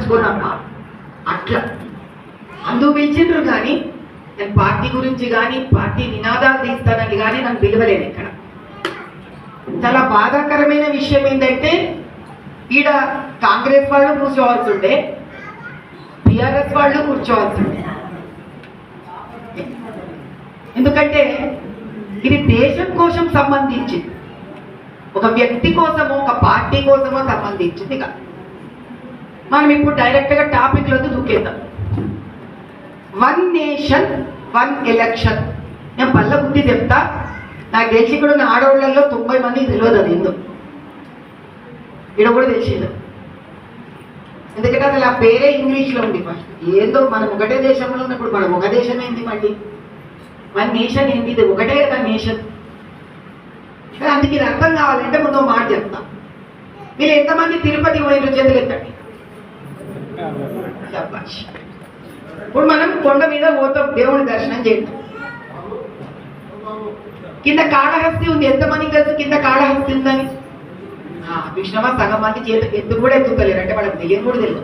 పంచుకోనమ్మా అట్లా అందుకు పిలిచిండ్రు. కానీ నేను పార్టీ గురించి కానీ పార్టీ నినాదాలు తీస్తానని కానీ నాకు పిలవలేదు. ఇక్కడ చాలా బాధాకరమైన విషయం ఏంటంటే ఈడ కాంగ్రెస్ వాళ్ళు కూర్చోవాల్సి ఉండే, టిఆర్ఎస్ వాళ్ళు కూర్చోవాల్సి ఉండే. ఎందుకంటే ఇది దేశం కోసం సంబంధించింది, ఒక వ్యక్తి కోసమో ఒక పార్టీ కోసమో సంబంధించింది కాదు. మనం ఇప్పుడు డైరెక్ట్గా టాపిక్లోకి దూకేద్దాం. 1 నేషన్ 1 ఎలక్షన్. నేను పళ్ళ బుద్ధి చెప్తా, నాకు తెలిసి ఇక్కడ ఉన్న ఆడవాళ్ళల్లో 90 మందికి తెలియదు అది ఏందో. ఇక్కడ కూడా తెలిసింది, ఎందుకంటే అసలు ఆ పేరే ఇంగ్లీష్లో ఉంది. ఫస్ట్ ఏందో మనం ఒకటే దేశంలో ఉన్నప్పుడు మనం ఒక దేశం ఏంది, మళ్ళీ 1 నేషన్ ఏంటి, ఇది ఒకటే కదా నేషన్. అందుకు ఇది అర్థం కావాలంటే ముందు మాట చెప్తా. మీరు ఎంతమంది తిరుపతి పోయిన చేతులు ఎత్తండి. ఇప్పుడు మనం కొండ మీద పోతాం, దేవుని దర్శనం చేద్దాం. కింద కాళహస్తి ఉంది, ఎంతమందికి తెలుసు కింద కాళహస్తి ఉందని? విష్ణవ సగం మంది చేతులు ఎత్తు కూడా ఎత్తుతలేరు, అంటే వాళ్ళకి తెలియదు కూడా తెలియదు.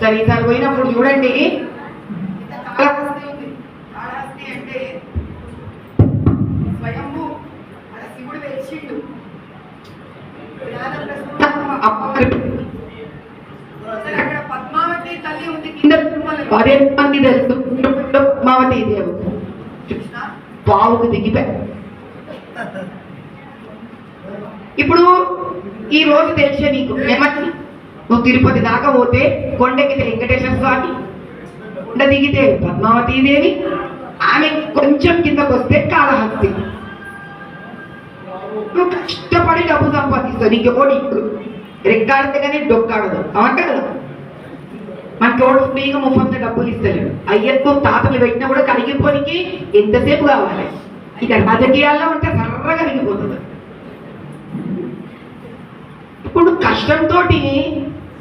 సరే ఈసారి పోయినప్పుడు చూడండి, కాళహస్తి ఉంది. కాళహస్తి అంటే స్వయంభూ, శివుడు వెలిచిండు. అక్కడ పద్మావతి తల్లి ఉంది, కింద 10 మంది తెలుసు. పద్మావతి దేవు పావుకు దిగిపోయి. ఇప్పుడు ఈ రోజు తెలిసే నీకు ఏమని, నువ్వు తిరుపతి దాకా పోతే కొండెక్కితే వెంకటేశ్వర స్వామి, కొండ దిగితే పద్మావతి దేవి, ఆమె కొంచెం కిందకు వస్తే కాళహస్తి. నువ్వు కష్టపడి డబ్బు సంపాదిస్తావు, నీకెవడు ఇప్పుడు రెక్కాడితే కానీ డొక్కాడదు అవంట కదా. మనకి ఎవడు ఫ్రీగా ముఫంగా డబ్బులు ఇస్తలేడు. అయ్యతో తాతలు పెట్టినా కూడా కరిగిపోనికి ఎంతసేపు కావాలి. ఇక రాజకీయాల్లో ఉంటే సర్రగా కరిగిపోతుంది. ఇప్పుడు కష్టంతో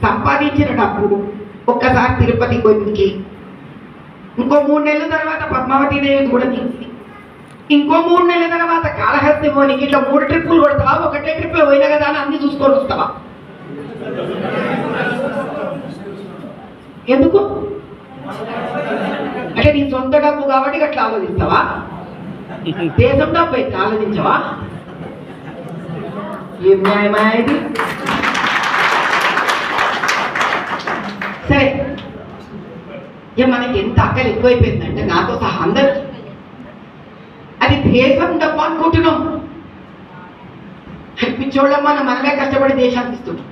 సంపాదించిన డబ్బు ఒక్కసారి తిరుపతి పోయికి, ఇంకో 3 నెలల తర్వాత పద్మావతి దేవి కూడా తీసి, ఇంకో 3 నెలల తర్వాత కాళహస్తి పోనికి, ఇట్లా 3 ట్రిప్పులు కొడతావా? ఒకటే ట్రిప్లో పోయినా కదా అని అన్ని చూసుకొని వస్తావా? ఎందుకు అంటే నీ సొంత డబ్బు కాబట్టి అట్లా ఆలోచిస్తావా? దేశం డబ్బు అయితే ఆలోచించవా? ఏం న్యాయమా ఇది? సరే, ఇక మనకి ఎంత అక్కలు ఎక్కువైపోయిందంటే నాతో సహా అందరూ అది దేశం డబ్బు అనుకుంటున్నాం. పిచ్చోళ్ళం, మనమే కష్టపడి దేశానికి ఇస్తున్నాం.